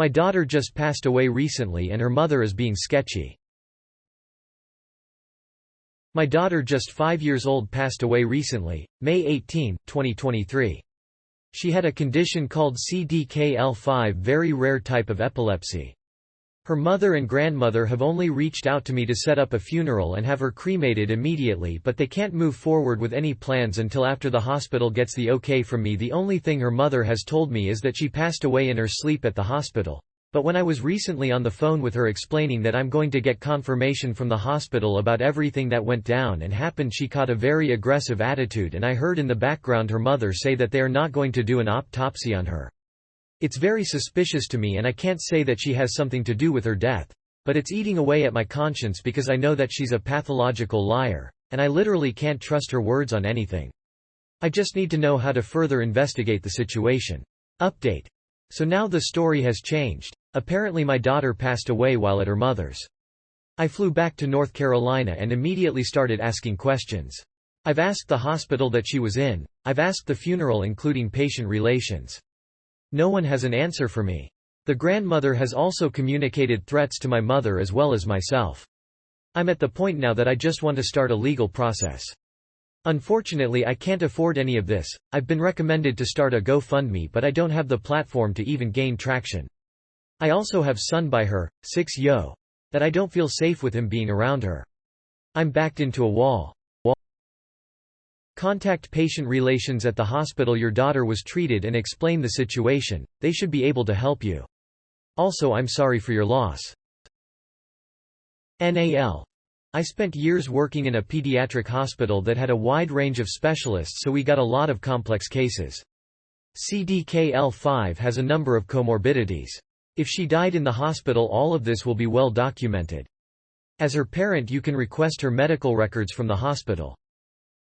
My daughter just passed away recently and her mother is being sketchy. My daughter just 5 years old passed away recently, May 18, 2023. She had a condition called CDKL5, very rare type of epilepsy. Her mother and grandmother have only reached out to me to set up a funeral and have her cremated immediately, but they can't move forward with any plans until after the hospital gets the okay from me. The only thing her mother has told me is that she passed away in her sleep at the hospital. But when I was recently on the phone with her explaining that I'm going to get confirmation from the hospital about everything that went down and happened, she caught a very aggressive attitude, and I heard in the background her mother say that they are not going to do an autopsy on her. It's very suspicious to me, and I can't say that she has something to do with her death. But it's eating away at my conscience because I know that she's a pathological liar, and I literally can't trust her words on anything. I just need to know how to further investigate the situation. Update. So now the story has changed. Apparently my daughter passed away while at her mother's. I flew back to North Carolina and immediately started asking questions. I've asked the hospital that she was in. I've asked the funeral including patient relations. No one has an answer for me. The grandmother has also communicated threats to my mother as well as myself. I'm at the point now that I just want to start a legal process. Unfortunately, I can't afford any of this. I've been recommended to start a GoFundMe, but I don't have the platform to even gain traction. I also have son by her, 6 yo. That I don't feel safe with him being around her. I'm backed into a wall. Contact patient relations at the hospital your daughter was treated and explain the situation. They should be able to help you. Also, I'm sorry for your loss. NAL. I spent years working in a pediatric hospital that had a wide range of specialists, so we got a lot of complex cases. CDKL5 has a number of comorbidities. If she died in the hospital, all of this will be well documented. As her parent, you can request her medical records from the hospital.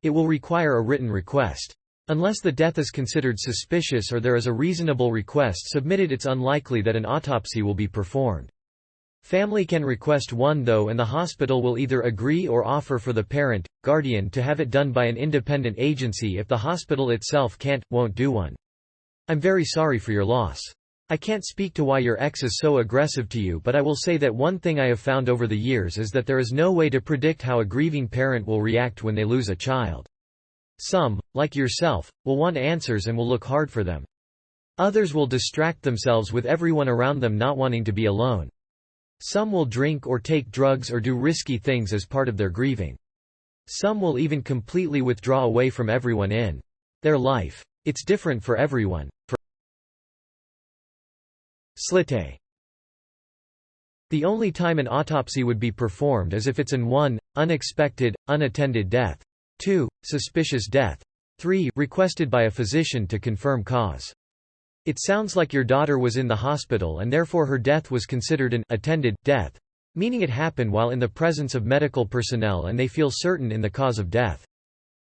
It will require a written request. Unless the death is considered suspicious or there is a reasonable request submitted, it's unlikely that an autopsy will be performed. Family can request one though, and the hospital will either agree or offer for the parent, guardian to have it done by an independent agency if the hospital itself won't do one. I'm very sorry for your loss. I can't speak to why your ex is so aggressive to you, but I will say that one thing I have found over the years is that there is no way to predict how a grieving parent will react when they lose a child. Some, like yourself, will want answers and will look hard for them. Others will distract themselves with everyone around them not wanting to be alone. Some will drink or take drugs or do risky things as part of their grieving. Some will even completely withdraw away from everyone in their life. It's different for everyone. Slite. The only time an autopsy would be performed is if it's an 1. Unexpected, unattended death. 2. Suspicious death. 3. Requested by a physician to confirm cause. It sounds like your daughter was in the hospital and therefore her death was considered an attended death, meaning it happened while in the presence of medical personnel and they feel certain in the cause of death.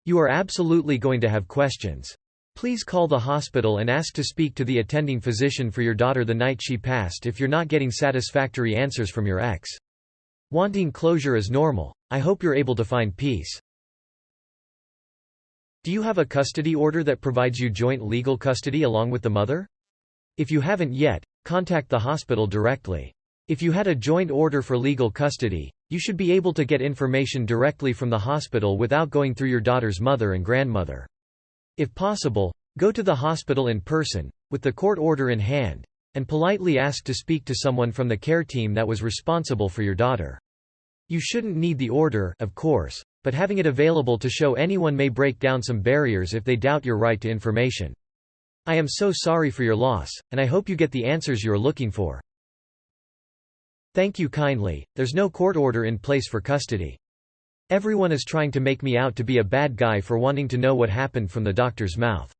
You are absolutely going to have questions. Please call the hospital and ask to speak to the attending physician for your daughter the night she passed if you're not getting satisfactory answers from your ex. Wanting closure is normal. I hope you're able to find peace. Do you have a custody order that provides you joint legal custody along with the mother? If you haven't yet, contact the hospital directly. If you had a joint order for legal custody, you should be able to get information directly from the hospital without going through your daughter's mother and grandmother. If possible, go to the hospital in person, with the court order in hand, and politely ask to speak to someone from the care team that was responsible for your daughter. You shouldn't need the order, of course, but having it available to show anyone may break down some barriers if they doubt your right to information. I am so sorry for your loss, and I hope you get the answers you are looking for. Thank you kindly. There's no court order in place for custody. Everyone is trying to make me out to be a bad guy for wanting to know what happened from the doctor's mouth.